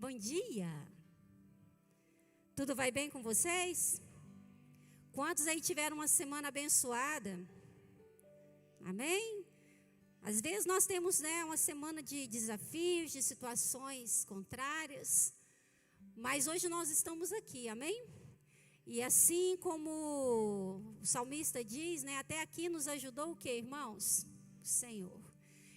Bom dia! Tudo vai bem com vocês? Quantos aí tiveram uma semana abençoada? Amém? Às vezes nós temos, uma semana de desafios, de situações contrárias, mas hoje nós estamos aqui, amém? E assim como o salmista diz, até aqui nos ajudou o quê, irmãos? O Senhor.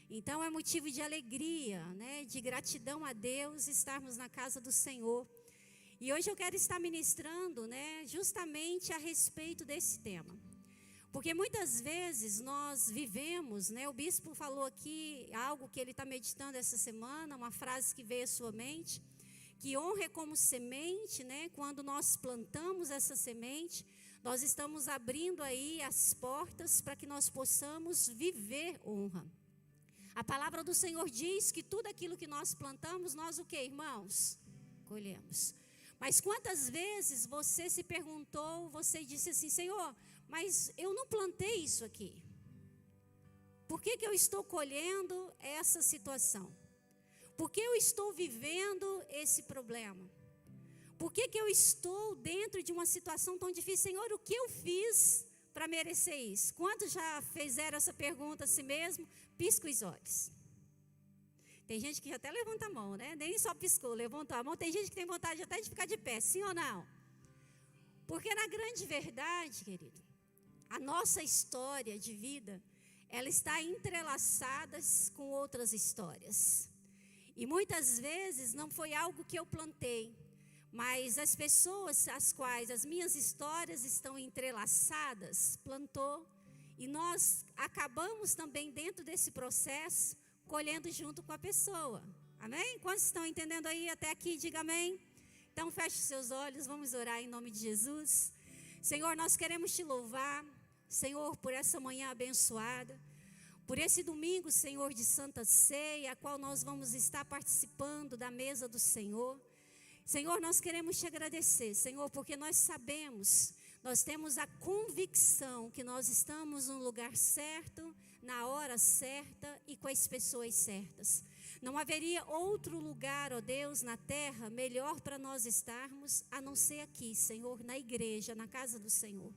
Então é motivo de alegria, de gratidão a Deus estarmos na casa do Senhor. E hoje eu quero estar ministrando, justamente a respeito desse tema. Porque muitas vezes nós vivemos, o bispo falou aqui algo que ele está meditando essa semana, uma frase que veio à sua mente, que honra é como semente, quando nós plantamos essa semente, nós estamos abrindo aí as portas para que nós possamos viver honra. A palavra do Senhor diz que tudo aquilo que nós plantamos, nós o que, irmãos? Colhemos. Mas quantas vezes você se perguntou, você disse assim, Senhor, mas eu não plantei isso aqui. Por que eu estou colhendo essa situação? Por que eu estou vivendo esse problema? Por que eu estou dentro de uma situação tão difícil? Senhor, o que eu fiz para merecer isso? Quantos já fizeram essa pergunta a si mesmo? Pisca os olhos. Tem gente que até levanta a mão, Nem só piscou, levantou a mão. Tem gente que tem vontade até de ficar de pé, sim ou não? Porque na grande verdade, querido, a nossa história de vida, ela está entrelaçada com outras histórias. E muitas vezes não foi algo que eu plantei, mas as pessoas as quais as minhas histórias estão entrelaçadas, plantou. E nós acabamos também dentro desse processo, colhendo junto com a pessoa. Amém? Quantos estão entendendo aí até aqui? Diga amém. Então feche seus olhos, vamos orar em nome de Jesus. Senhor, nós queremos te louvar, Senhor, por essa manhã abençoada, por esse domingo, Senhor, de Santa Ceia, a qual nós vamos estar participando da mesa do Senhor. Senhor, nós queremos te agradecer, Senhor, porque nós sabemos, nós temos a convicção que nós estamos no lugar certo, na hora certa e com as pessoas certas. Não haveria outro lugar, ó Deus, na terra, melhor para nós estarmos, a não ser aqui, Senhor, na igreja, na casa do Senhor.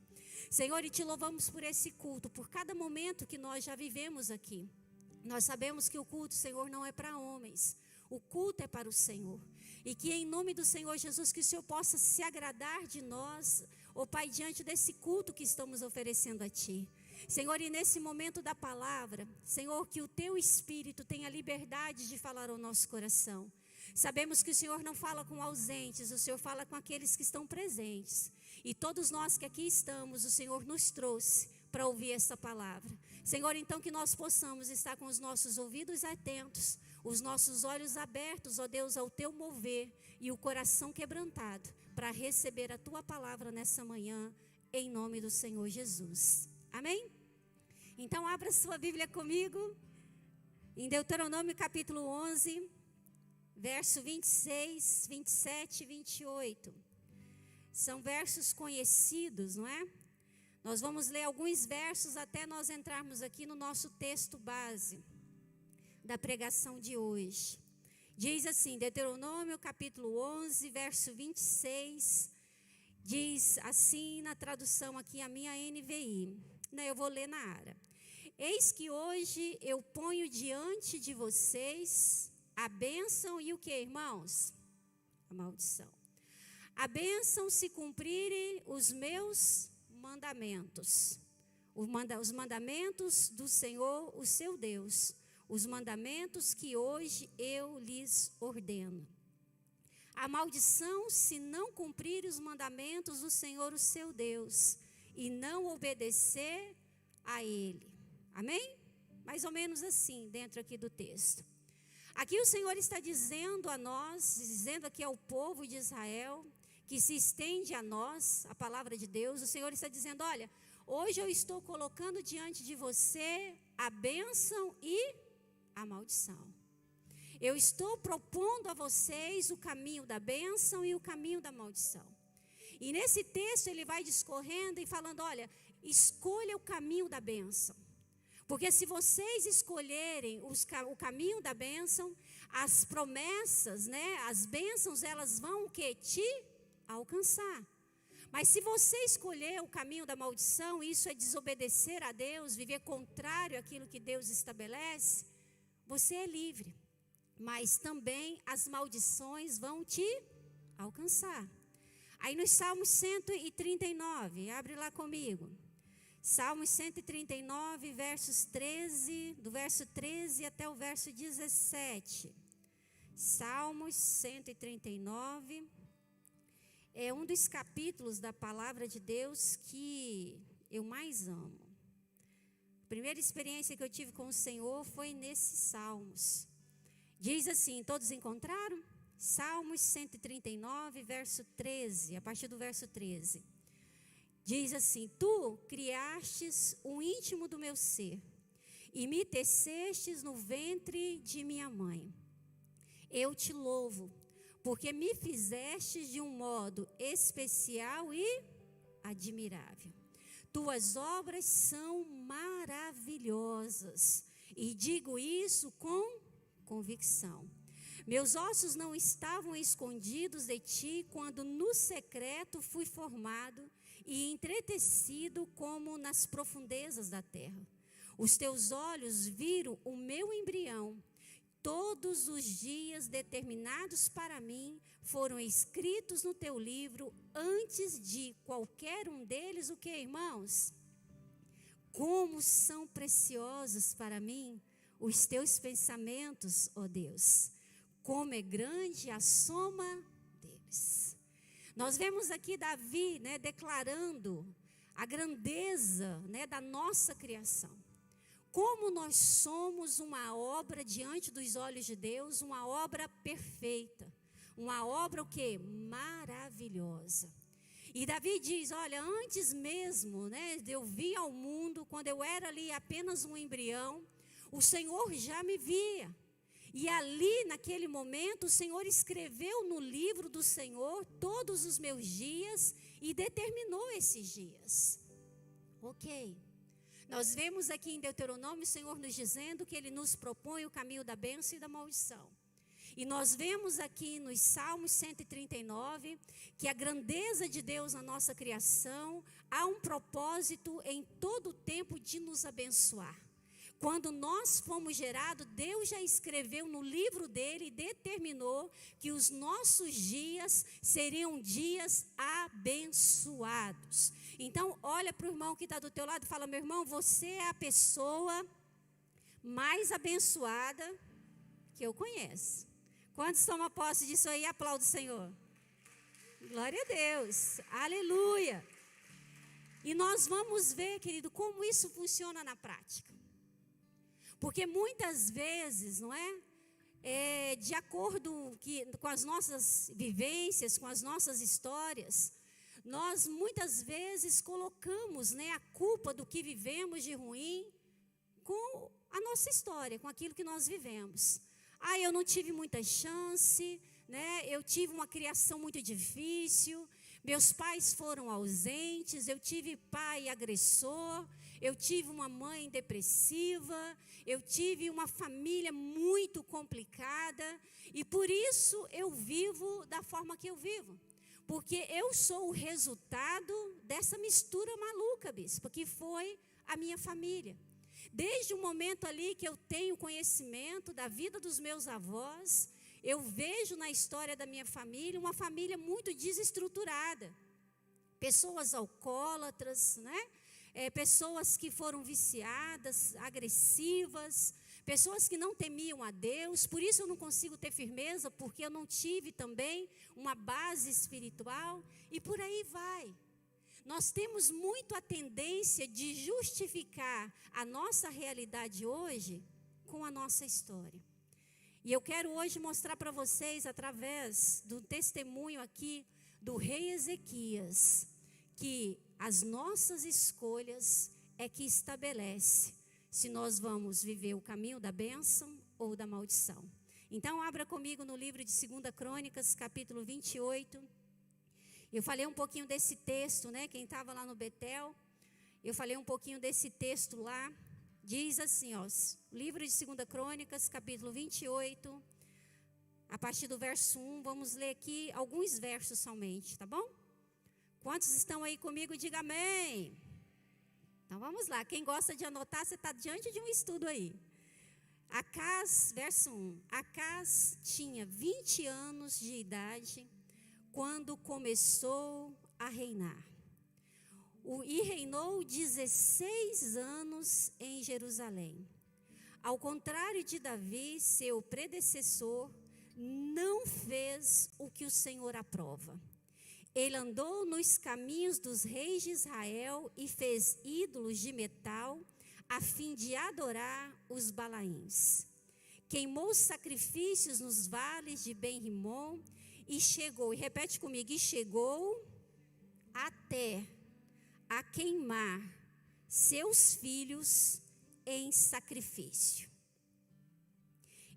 Senhor, e te louvamos por esse culto, por cada momento que nós já vivemos aqui. Nós sabemos que o culto, Senhor, não é para homens. O culto é para o Senhor. E que em nome do Senhor Jesus, que o Senhor possa se agradar de nós, ó Pai, diante desse culto que estamos oferecendo a Ti. Senhor, e nesse momento da palavra, Senhor, que o Teu Espírito tenha liberdade de falar ao nosso coração. Sabemos que o Senhor não fala com ausentes, o Senhor fala com aqueles que estão presentes. E todos nós que aqui estamos, o Senhor nos trouxe para ouvir essa palavra. Senhor, então que nós possamos estar com os nossos ouvidos atentos, os nossos olhos abertos, ó Deus, ao Teu mover e o coração quebrantado para receber a Tua palavra nessa manhã, em nome do Senhor Jesus. Amém? Então abra sua Bíblia comigo em Deuteronômio capítulo 11, verso 26, 27 e 28. São versos conhecidos, não é? Nós vamos ler alguns versos até nós entrarmos aqui no nosso texto base da pregação de hoje. Diz assim, Deuteronômio capítulo 11, verso 26, diz assim na tradução aqui, a minha NVI, eu vou ler na área. Eis que hoje eu ponho diante de vocês a bênção e o que, irmãos? A maldição. A bênção se cumprirem os meus mandamentos, os mandamentos do Senhor, o seu Deus, os mandamentos que hoje eu lhes ordeno. A maldição se não cumprir os mandamentos do Senhor, o seu Deus, e não obedecer a Ele. Amém? Mais ou menos assim, dentro aqui do texto. Aqui o Senhor está dizendo a nós, dizendo aqui ao povo de Israel, que se estende a nós, a palavra de Deus, o Senhor está dizendo, olha, hoje eu estou colocando diante de você a bênção e a maldição. Eu estou propondo a vocês o caminho da bênção e o caminho da maldição. E nesse texto ele vai discorrendo e falando, olha, escolha o caminho da bênção. Porque se vocês escolherem o caminho da bênção, as promessas, né, as bênçãos, elas vão o quê? Te alcançar. Mas se você escolher o caminho da maldição, isso é desobedecer a Deus, viver contrário àquilo que Deus estabelece, você é livre. Mas também as maldições vão te alcançar. Aí no Salmo 139, abre lá comigo. Salmos 139, versos 13, do verso 13 até o verso 17. Salmos 139 é um dos capítulos da palavra de Deus que eu mais amo. A primeira experiência que eu tive com o Senhor foi nesses salmos. Diz assim, todos encontraram? Salmos 139, verso 13, a partir do verso 13. Diz assim: Tu criastes o íntimo do meu ser, e me tecestes no ventre de minha mãe. Eu te louvo, porque me fizestes de um modo especial e admirável. Tuas obras são maravilhosas, e digo isso com convicção. Meus ossos não estavam escondidos de ti quando no secreto fui formado e entretecido como nas profundezas da terra. Os teus olhos viram o meu embrião. Todos os dias determinados para mim foram escritos no teu livro antes de qualquer um deles, o que, irmãos? Como são preciosos para mim os teus pensamentos, ó Deus. Como é grande a soma deles. Nós vemos aqui Davi, né, declarando a grandeza, né, da nossa criação. Como nós somos uma obra diante dos olhos de Deus, uma obra perfeita. Uma obra o quê? Maravilhosa. E Davi diz, olha, antes mesmo, né, de eu vir ao mundo, quando eu era ali apenas um embrião, o Senhor já me via. E ali, naquele momento, o Senhor escreveu no livro do Senhor todos os meus dias e determinou esses dias. Ok. Nós vemos aqui em Deuteronômio o Senhor nos dizendo que Ele nos propõe o caminho da bênção e da maldição. E nós vemos aqui nos Salmos 139 que a grandeza de Deus na nossa criação há um propósito em todo o tempo de nos abençoar. Quando nós fomos gerados, Deus já escreveu no livro dele e determinou que os nossos dias seriam dias abençoados. Então, olha para o irmão que está do teu lado e fala, meu irmão, você é a pessoa mais abençoada que eu conheço. Quantos tomam posse disso aí? Aplauda o Senhor. Glória a Deus. Aleluia. E nós vamos ver, querido, como isso funciona na prática. Porque muitas vezes, não é? De acordo com as nossas vivências, com as nossas histórias, nós muitas vezes colocamos, né, a culpa do que vivemos de ruim com a nossa história, com aquilo que nós vivemos. Ah, eu não tive muita chance, né? Eu tive uma criação muito difícil, meus pais foram ausentes, eu tive pai agressor, eu tive uma mãe depressiva, eu tive uma família muito complicada e por isso eu vivo da forma que eu vivo. Porque eu sou o resultado dessa mistura maluca, bispo, que foi a minha família. Desde o momento ali que eu tenho conhecimento da vida dos meus avós, eu vejo na história da minha família uma família muito desestruturada. Pessoas alcoólatras, né? Pessoas que foram viciadas, agressivas, pessoas que não temiam a Deus. Por isso eu não consigo ter firmeza, porque eu não tive também uma base espiritual. E por aí vai. Nós temos muito a tendência de justificar a nossa realidade hoje com a nossa história. E eu quero hoje mostrar para vocês, através do testemunho aqui do rei Ezequias, que as nossas escolhas é que estabelece se nós vamos viver o caminho da bênção ou da maldição. Então, abra comigo no livro de 2 Crônicas, capítulo 28. Eu falei um pouquinho desse texto, né? Quem estava lá no Betel, eu falei um pouquinho desse texto lá, diz assim, ó, livro de 2 Crônicas, capítulo 28, a partir do verso 1, vamos ler aqui alguns versos somente, tá bom? Quantos estão aí comigo, diga amém. Então vamos lá, quem gosta de anotar, você está diante de um estudo aí. Acás, verso 1, Acás tinha 20 anos de idade quando começou a reinar. E reinou 16 anos em Jerusalém. Ao contrário de Davi, seu predecessor, não fez o que o Senhor aprova. Ele andou nos caminhos dos reis de Israel e fez ídolos de metal, a fim de adorar os Balaíns. Queimou sacrifícios nos vales de Ben-Rimom e chegou, e repete comigo, e chegou até a queimar seus filhos em sacrifício,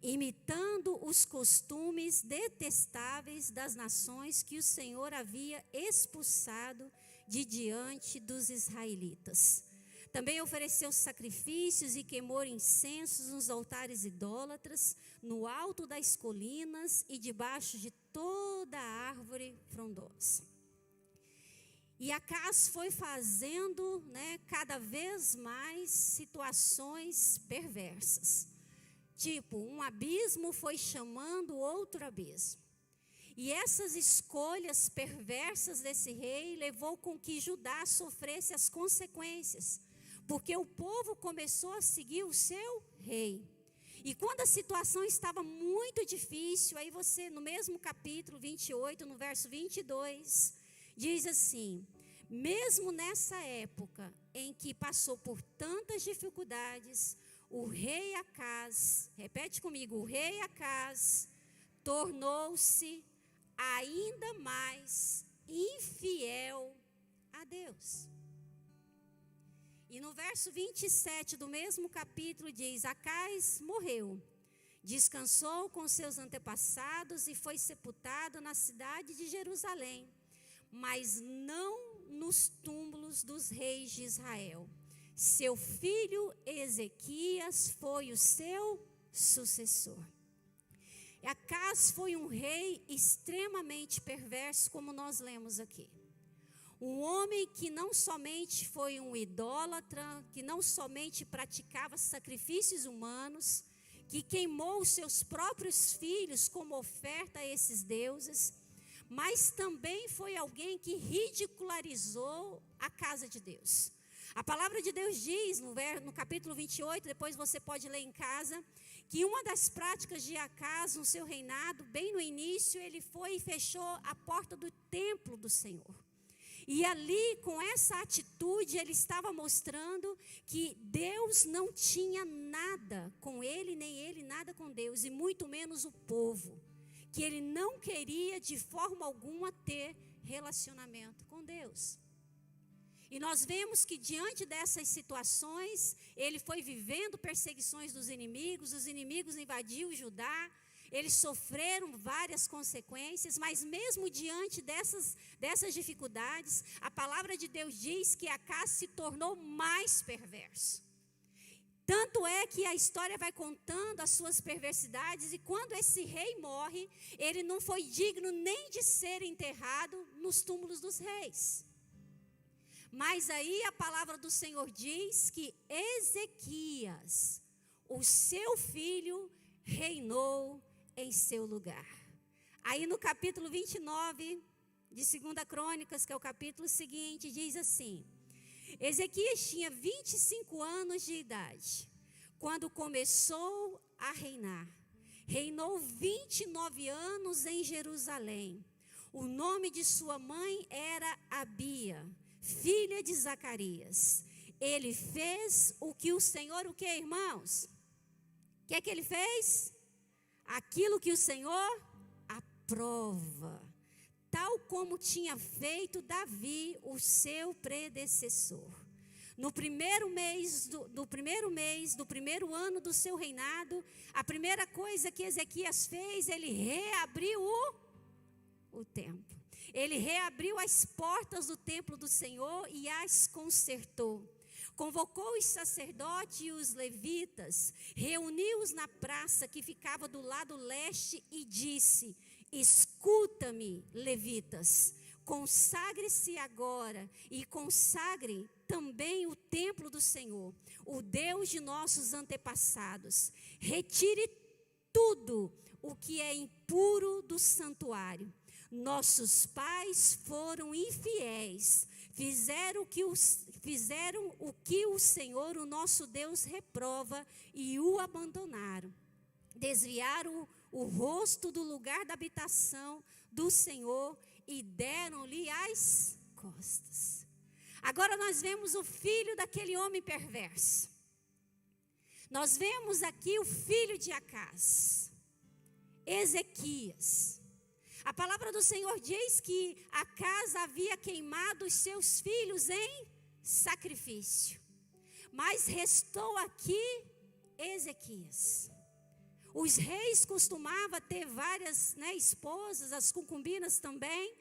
imitando os costumes detestáveis das nações que o Senhor havia expulsado de diante dos israelitas. Também ofereceu sacrifícios e queimou incensos nos altares idólatras, no alto das colinas e debaixo de toda árvore frondosa. E Acás foi fazendo, cada vez mais situações perversas. Tipo, um abismo foi chamando outro abismo. E essas escolhas perversas desse rei levou com que Judá sofresse as consequências, porque o povo começou a seguir o seu rei. E quando a situação estava muito difícil, aí você, no mesmo capítulo 28, no verso 22, diz assim: mesmo nessa época em que passou por tantas dificuldades, o rei Acás, repete comigo, o rei Acás tornou-se ainda mais infiel a Deus. E no verso 27 do mesmo capítulo diz: Acás morreu, descansou com seus antepassados e foi sepultado na cidade de Jerusalém, mas não nos túmulos dos reis de Israel. Seu filho Ezequias foi o seu sucessor. Acás foi um rei extremamente perverso, como nós lemos aqui. Um homem que não somente foi um idólatra, que não somente praticava sacrifícios humanos, que queimou os seus próprios filhos como oferta a esses deuses, mas também foi alguém que ridicularizou a casa de Deus. A palavra de Deus diz no capítulo 28, depois você pode ler em casa, que uma das práticas de Acás no seu reinado, bem no início, ele foi e fechou a porta do templo do Senhor. E ali, com essa atitude, ele estava mostrando que Deus não tinha nada com ele, nem ele nada com Deus, e muito menos o povo. Que ele não queria de forma alguma ter relacionamento com Deus. E nós vemos que diante dessas situações, ele foi vivendo perseguições dos inimigos, os inimigos invadiram Judá, eles sofreram várias consequências, mas mesmo diante dessas dificuldades, a palavra de Deus diz que Acás se tornou mais perverso. Tanto é que a história vai contando as suas perversidades, e quando esse rei morre, ele não foi digno nem de ser enterrado nos túmulos dos reis. Mas aí a palavra do Senhor diz que Ezequias, o seu filho, reinou em seu lugar. Aí no capítulo 29 de 2 Crônicas, que é o capítulo seguinte, diz assim: Ezequias tinha 25 anos de idade quando começou a reinar. Reinou 29 anos em Jerusalém. O nome de sua mãe era Abia, filha de Zacarias. Ele fez o que o Senhor, o que, irmãos? O que é que ele fez? Aquilo que o Senhor aprova, tal como tinha feito Davi, o seu predecessor. No primeiro mês do primeiro ano do seu reinado, a primeira coisa que Ezequias fez, ele reabriu o templo. Ele reabriu as portas do templo do Senhor e as consertou. convocou os sacerdotes e os levitas, reuniu-os na praça que ficava do lado leste e disse: escuta-me, levitas, consagre-se agora e consagre também o templo do Senhor, o Deus de nossos antepassados. Retire tudo o que é impuro do santuário. Nossos pais foram infiéis, fizeram o que o Senhor, o nosso Deus, reprova e o abandonaram. Desviaram o rosto do lugar da habitação do Senhor e deram-lhe as costas. Agora nós vemos o filho daquele homem perverso. Nós vemos aqui o filho de Acaz, Ezequias. A palavra do Senhor diz que Acaz havia queimado os seus filhos em sacrifício. Mas restou aqui Ezequias. Os reis costumavam ter várias esposas, as concubinas também.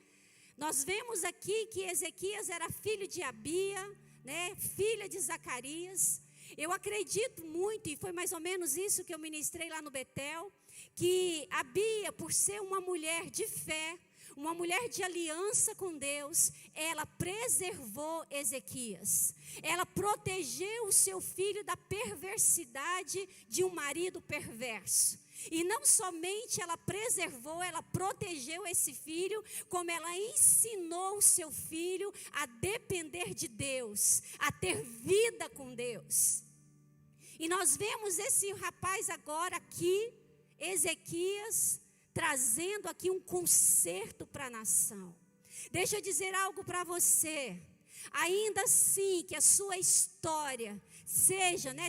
Nós vemos aqui que Ezequias era filho de Abia, filha de Zacarias. Eu acredito muito, e foi mais ou menos isso que eu ministrei lá no Betel, que Abia, por ser uma mulher de fé, uma mulher de aliança com Deus, ela preservou Ezequias. Ela protegeu o seu filho da perversidade de um marido perverso. E não somente ela preservou, ela protegeu esse filho, como ela ensinou o seu filho a depender de Deus, a ter vida com Deus. E nós vemos esse rapaz agora aqui, Ezequias, trazendo aqui um conserto para a nação. Deixa eu dizer algo para você. Ainda assim que a sua história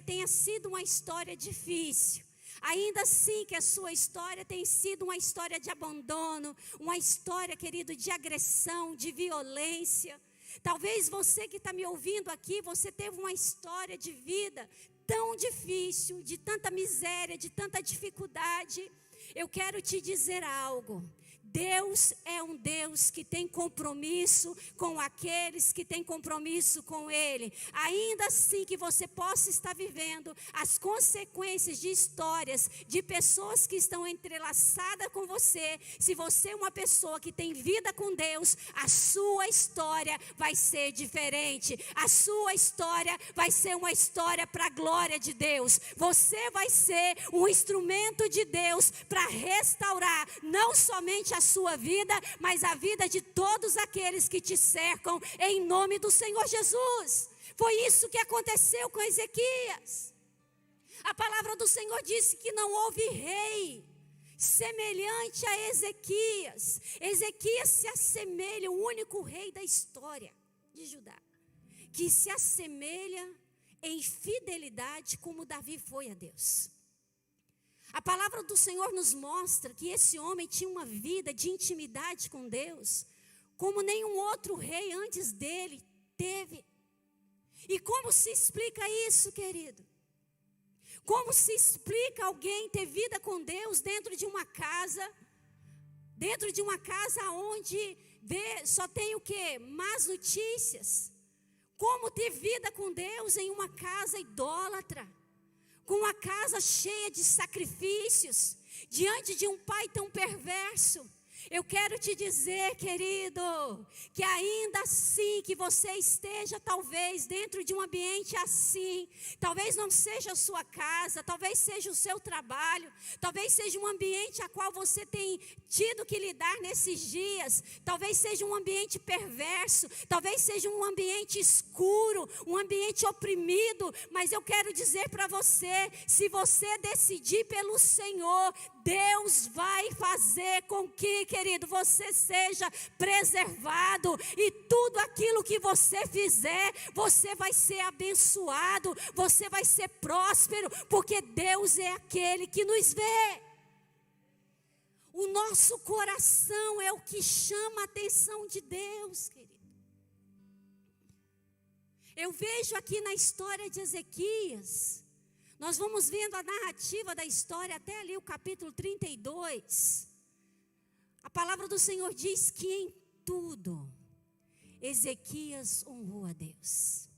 tenha sido uma história difícil, ainda assim que a sua história tenha sido uma história de abandono, uma história, querido, de agressão, de violência. Talvez você que está me ouvindo aqui, você teve uma história de vida tão difícil, de tanta miséria, de tanta dificuldade. Eu quero te dizer algo. Deus é um Deus que tem compromisso com aqueles que têm compromisso com Ele. Ainda assim que você possa estar vivendo as consequências de histórias de pessoas que estão entrelaçadas com você, se você é uma pessoa que tem vida com Deus, a sua história vai ser diferente. A sua história vai ser uma história para a glória de Deus. Você vai ser um instrumento de Deus para restaurar não somente a sua vida, mas a vida de todos aqueles que te cercam, em nome do Senhor Jesus. Foi isso que aconteceu com Ezequias. A palavra do Senhor disse que não houve rei semelhante a Ezequias. Ezequias se assemelha, o único rei da história de Judá, que se assemelha em fidelidade como Davi foi a Deus. A palavra do Senhor nos mostra que esse homem tinha uma vida de intimidade com Deus, como nenhum outro rei antes dele teve. E como se explica isso, querido? Como se explica alguém ter vida com Deus dentro de uma casa onde só tem o quê? Más notícias. Como ter vida com Deus em uma casa idólatra, com uma casa cheia de sacrifícios, diante de um pai tão perverso? Eu quero te dizer, querido, que ainda assim que você esteja talvez dentro de um ambiente assim, talvez não seja a sua casa, talvez seja o seu trabalho, talvez seja um ambiente a qual você tem tido que lidar nesses dias, talvez seja um ambiente perverso, talvez seja um ambiente escuro, um ambiente oprimido, mas eu quero dizer para você, se você decidir pelo Senhor, Deus vai fazer com que, querido, você seja preservado, e tudo aquilo que você fizer, você vai ser abençoado, você vai ser próspero, porque Deus é aquele que nos vê. O nosso coração é o que chama a atenção de Deus, querido. Eu vejo aqui na história de Ezequias, nós vamos vendo a narrativa da história até ali o capítulo 32. A palavra do Senhor diz que em tudo Ezequias honrou a Deus.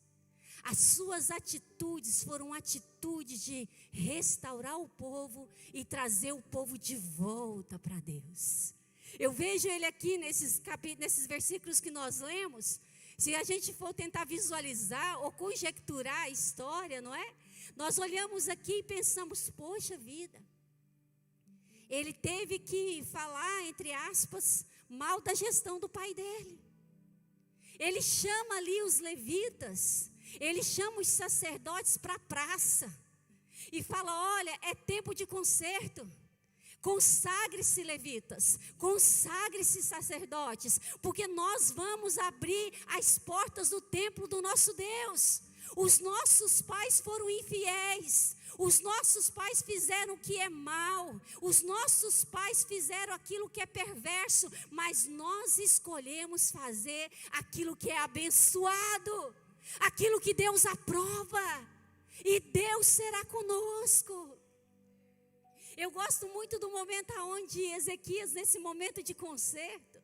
As suas atitudes foram atitudes de restaurar o povo e trazer o povo de volta para Deus. Eu vejo ele aqui nesses versículos que nós lemos. Se a gente for tentar visualizar ou conjecturar a história, não é? Nós olhamos aqui e pensamos, poxa vida, ele teve que falar, entre aspas, mal da gestão do pai dele. Ele chama ali os levitas, ele chama os sacerdotes para a praça e fala, olha, é tempo de conserto. Consagre-se, levitas, consagre-se, sacerdotes, porque nós vamos abrir as portas do templo do nosso Deus. Os nossos pais foram infiéis, os nossos pais fizeram o que é mal, os nossos pais fizeram aquilo que é perverso, mas nós escolhemos fazer aquilo que é abençoado, aquilo que Deus aprova, e Deus será conosco. Eu gosto muito do momento onde Ezequias, nesse momento de conserto,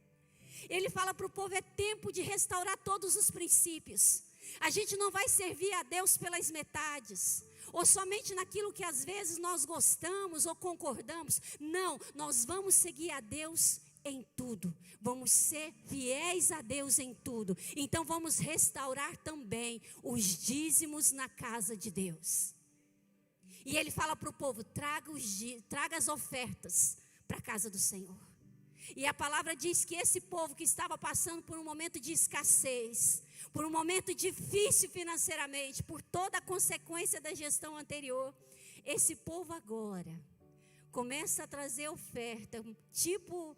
ele fala para o povo, é tempo de restaurar todos os princípios. A gente não vai servir a Deus pelas metades, ou somente naquilo que às vezes nós gostamos ou concordamos. Não, nós vamos seguir a Deus em tudo, vamos ser fiéis a Deus em tudo. Então vamos restaurar também os dízimos na casa de Deus. E ele fala para o povo, traga as ofertas para a casa do Senhor. E a palavra diz que esse povo que estava passando por um momento de escassez, por um momento difícil financeiramente, por toda a consequência da gestão anterior, esse povo agora começa a trazer oferta, tipo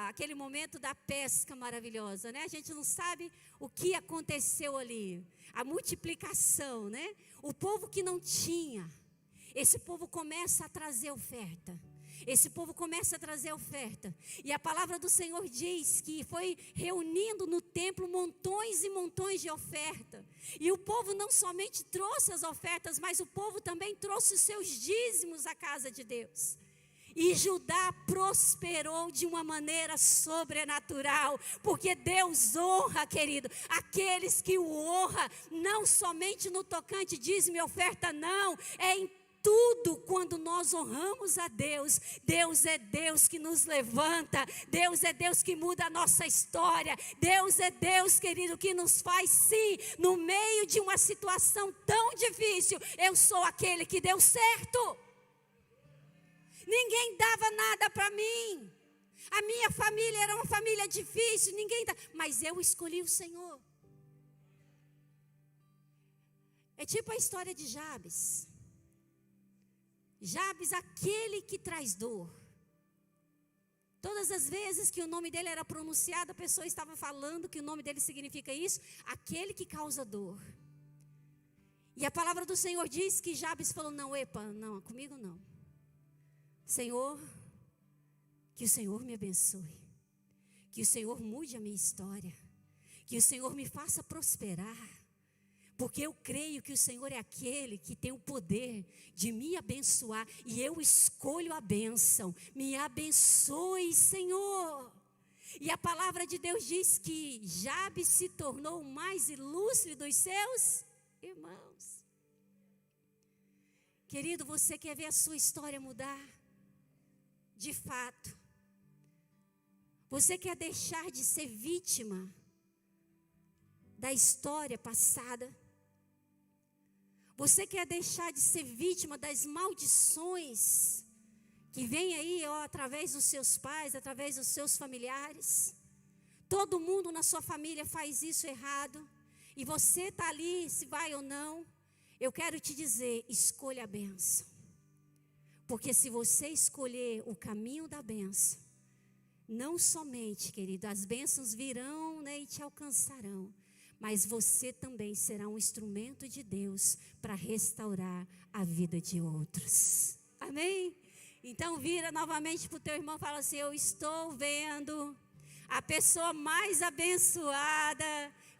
aquele momento da pesca maravilhosa, né? A gente não sabe o que aconteceu ali, a multiplicação, né? O povo que não tinha, esse povo começa a trazer oferta. Esse povo começa a trazer oferta. E a palavra do Senhor diz que foi reunindo no templo montões e montões de oferta. E o povo não somente trouxe as ofertas, mas o povo também trouxe os seus dízimos à casa de Deus. E Judá prosperou de uma maneira sobrenatural, porque Deus honra, querido, aqueles que o honram, não somente no tocante dízimo e oferta, não, é em tudo. Quando nós honramos a Deus, Deus é Deus que nos levanta, Deus é Deus que muda a nossa história, Deus é Deus, querido, que nos faz sim, no meio de uma situação tão difícil, eu sou aquele que deu certo. Ninguém dava nada para mim, a minha família era uma família difícil, mas eu escolhi o Senhor. É tipo a história de Jabes. Jabes, aquele que traz dor. Todas as vezes que o nome dele era pronunciado, a pessoa estava falando que o nome dele significa isso, aquele que causa dor. E a palavra do Senhor diz que Jabes falou, não, comigo não. Senhor, que o Senhor me abençoe, que o Senhor mude a minha história, que o Senhor me faça prosperar, porque eu creio que o Senhor é aquele que tem o poder de me abençoar, e eu escolho a bênção. Me abençoe, Senhor. E a palavra de Deus diz que Jabes se tornou o mais ilustre dos seus irmãos. Querido, você quer ver a sua história mudar? De fato, você quer deixar de ser vítima da história passada? Você quer deixar de ser vítima das maldições que vêm aí através dos seus pais, através dos seus familiares? Todo mundo na sua família faz isso errado, e você está ali, se vai ou não. Eu quero te dizer, escolha a bênção. Porque se você escolher o caminho da bênção, não somente, querido, as bênçãos virão, né, e te alcançarão, mas você também será um instrumento de Deus para restaurar a vida de outros. Amém? Então vira novamente para o teu irmão e fala assim, eu estou vendo a pessoa mais abençoada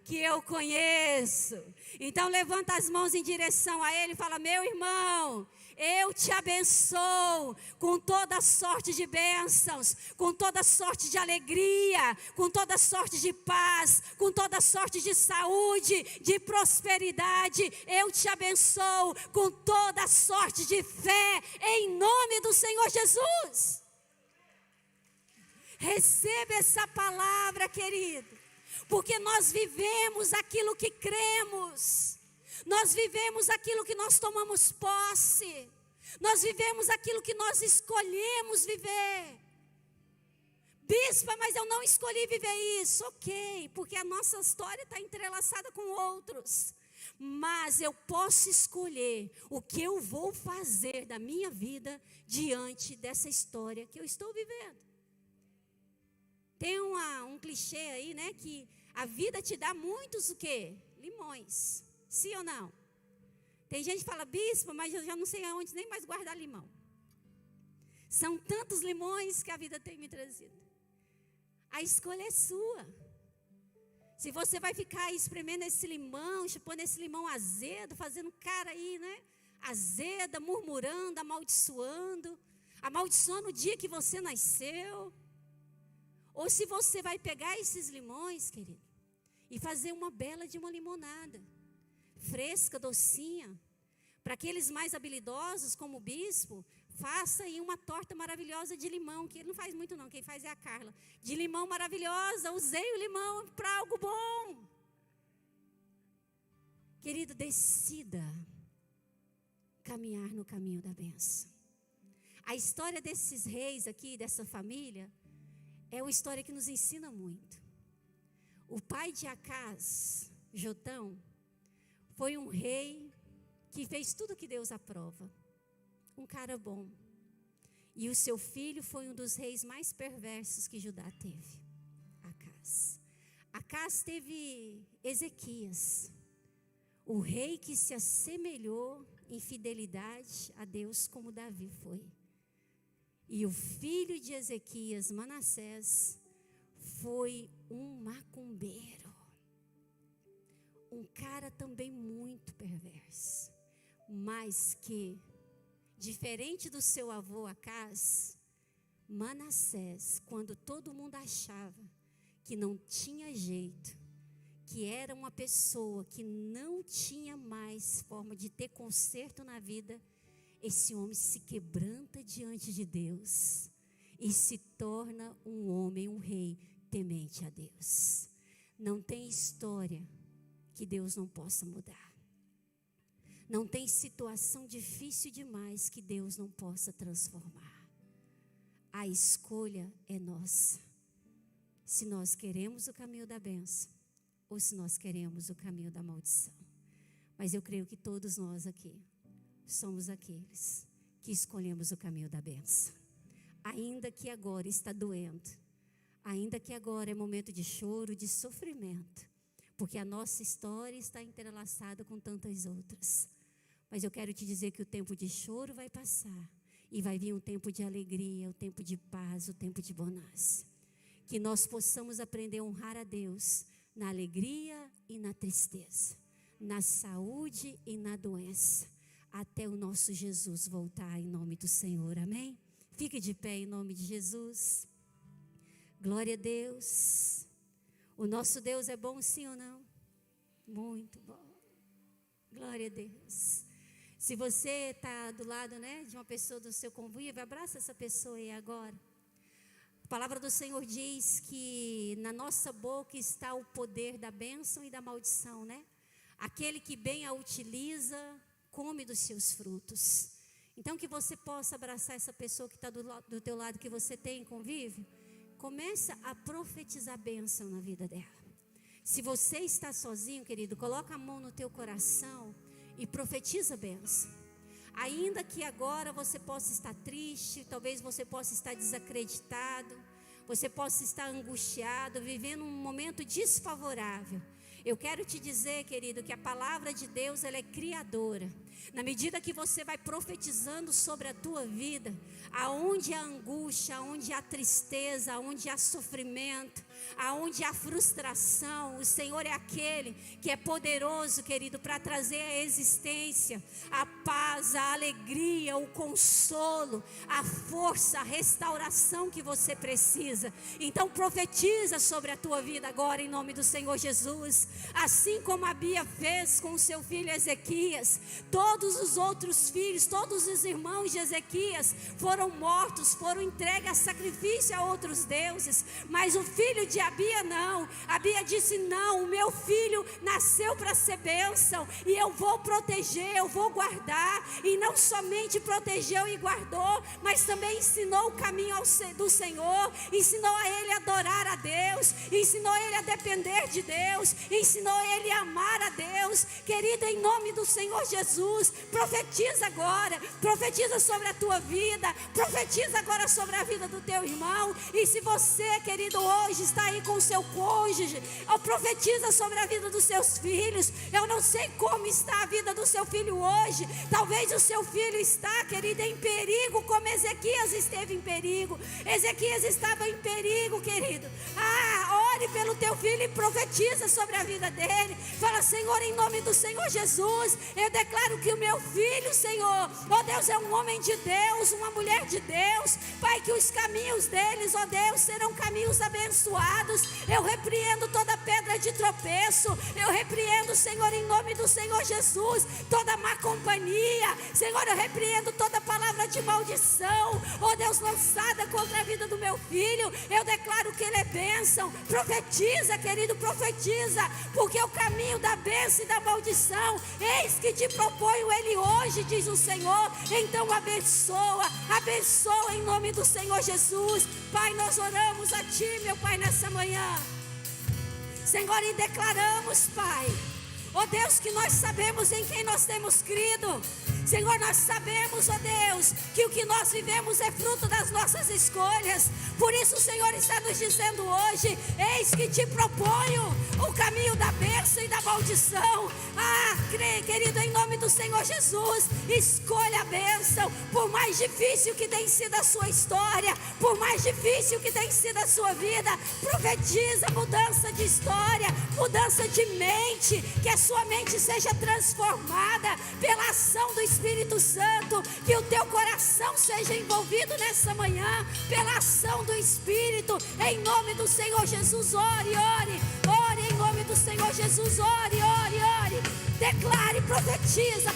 que eu conheço. Então levanta as mãos em direção a ele e fala, meu irmão, Eu te abençoo com toda sorte de bênçãos, com toda sorte de alegria, com toda sorte de paz, com toda sorte de saúde, de prosperidade. Eu te abençoo com toda sorte de fé, em nome do Senhor Jesus. Receba essa palavra, querido, porque nós vivemos aquilo que cremos. Nós vivemos aquilo que nós tomamos posse. Nós vivemos aquilo que nós escolhemos viver. Bispa, mas eu não escolhi viver isso. Ok, porque a nossa história está entrelaçada com outros. Mas eu posso escolher o que eu vou fazer da minha vida diante dessa história que eu estou vivendo. Tem um clichê aí, né, que a vida te dá muitos o quê? Limões. Sim ou não? Tem gente que fala, bispo, mas eu já não sei aonde nem mais guardar limão. São tantos limões que a vida tem me trazido. A escolha é sua. Se você vai ficar espremendo esse limão, chupando esse limão azedo, fazendo cara aí, né? Azeda, murmurando, amaldiçoando o dia que você nasceu. Ou se você vai pegar esses limões, querido, e fazer uma bela de uma limonada. Fresca, docinha. Para aqueles mais habilidosos, como o bispo, faça aí uma torta maravilhosa de limão, que ele não faz muito não, quem faz é a Carla. De limão maravilhosa, usei o limão para algo bom. Querido, decida caminhar no caminho da bênção. A história desses reis aqui, dessa família, é uma história que nos ensina muito. O pai de Acaz, Jotão, foi um rei que fez tudo que Deus aprova. Um cara bom. E o seu filho foi um dos reis mais perversos que Judá teve. Acaz. Acaz teve Ezequias, o rei que se assemelhou em fidelidade a Deus como Davi foi. E o filho de Ezequias, Manassés, foi um macumbeiro. Um cara também muito perverso, mas que, diferente do seu avô Acaz, Manassés, quando todo mundo achava que não tinha jeito, que era uma pessoa que não tinha mais forma de ter conserto na vida, esse homem se quebranta diante de Deus e se torna um homem, um rei temente a Deus. Não tem história que Deus não possa mudar. Não tem situação difícil demais que Deus não possa transformar. A escolha é nossa. Se nós queremos o caminho da bênção ou se nós queremos o caminho da maldição. Mas eu creio que todos nós aqui somos aqueles que escolhemos o caminho da bênção. Ainda que agora está doendo, ainda que agora é momento de choro, de sofrimento, porque a nossa história está entrelaçada com tantas outras. Mas eu quero te dizer que o tempo de choro vai passar e vai vir um tempo de alegria, o tempo de paz, o tempo de bonança. Que nós possamos aprender a honrar a Deus na alegria e na tristeza, na saúde e na doença, até o nosso Jesus voltar em nome do Senhor, amém? Fique de pé em nome de Jesus. Glória a Deus. O nosso Deus é bom, sim ou não? Muito bom. Glória a Deus. Se você está do lado, né, de uma pessoa do seu convívio, abraça essa pessoa aí agora. A palavra do Senhor diz que na nossa boca está o poder da bênção e da maldição, né? Aquele que bem a utiliza, come dos seus frutos. Então que você possa abraçar essa pessoa que está do teu lado, que você tem convívio. Começa a profetizar bênção na vida dela. Se você está sozinho, querido, coloca a mão no teu coração e profetiza bênção. Ainda que agora você possa estar triste, talvez você possa estar desacreditado, você possa estar angustiado, vivendo um momento desfavorável. Eu quero te dizer, querido, que a palavra de Deus, ela é criadora. Na medida que você vai profetizando sobre a tua vida, aonde há angústia, aonde há tristeza, aonde há sofrimento, aonde há frustração, o Senhor é aquele que é poderoso, querido, para trazer a existência, a paz, a alegria, o consolo, a força, a restauração que você precisa. Então profetiza sobre a tua vida agora em nome do Senhor Jesus. Assim como a Bia fez com o seu filho Ezequias, todos os outros filhos, todos os irmãos de Ezequias foram mortos, foram entregues a sacrifício a outros deuses, mas o filho de Abia não. Abia disse: não, o meu filho nasceu para ser bênção e eu vou proteger, eu vou guardar. E não somente protegeu e guardou, mas também ensinou o caminho do Senhor, ensinou a ele a adorar a Deus, ensinou ele a depender de Deus, ensinou ele a amar a Deus. Querida, em nome do Senhor Jesus, profetiza agora, profetiza sobre a tua vida, profetiza agora sobre a vida do teu irmão. E se você, querido, hoje está aí com o seu cônjuge, profetiza sobre a vida dos seus filhos. Eu não sei como está a vida do seu filho hoje. Talvez o seu filho está, querido, em perigo, como Ezequias esteve em perigo. Ezequias estava em perigo, querido. Ore pelo teu filho e profetiza sobre a vida dele. Fala: Senhor, em nome do Senhor Jesus, eu declaro que o meu filho, Senhor, ó Deus, é um homem de Deus, uma mulher de Deus. Pai, que os caminhos deles, ó Deus, serão caminhos abençoados. Eu repreendo toda pedra de tropeço. Eu repreendo, Senhor, em nome do Senhor Jesus, toda má companhia. Senhor, eu repreendo toda palavra de maldição, ó Deus, lançada contra a vida do meu filho. Eu declaro que ele é bênção. Profetiza, querido, profetiza, porque o caminho da bênção e da maldição, eis que te proponho ele hoje, diz o Senhor. Então abençoa, abençoa em nome do Senhor Jesus. Pai, nós oramos a Ti, meu Pai, nessa manhã, Senhor, e declaramos, Pai, ó Deus, que nós sabemos em quem nós temos crido. Senhor, nós sabemos, ó Deus, que o que nós vivemos é fruto das nossas escolhas. Por isso o Senhor está nos dizendo hoje: eis que te proponho o caminho da bênção e da maldição. Querido, em nome do Senhor Jesus, escolha a bênção. Por mais difícil que tenha sido a sua história, por mais difícil que tenha sido a sua vida, profetiza mudança de história, mudança de mente, que a sua mente seja transformada pela ação do Espírito Santo, que o teu coração seja envolvido nessa manhã pela ação do Espírito. Em nome do Senhor Jesus, ore, ore, ore em nome do Senhor Jesus, ore, ore, ore. Declare, profetiza,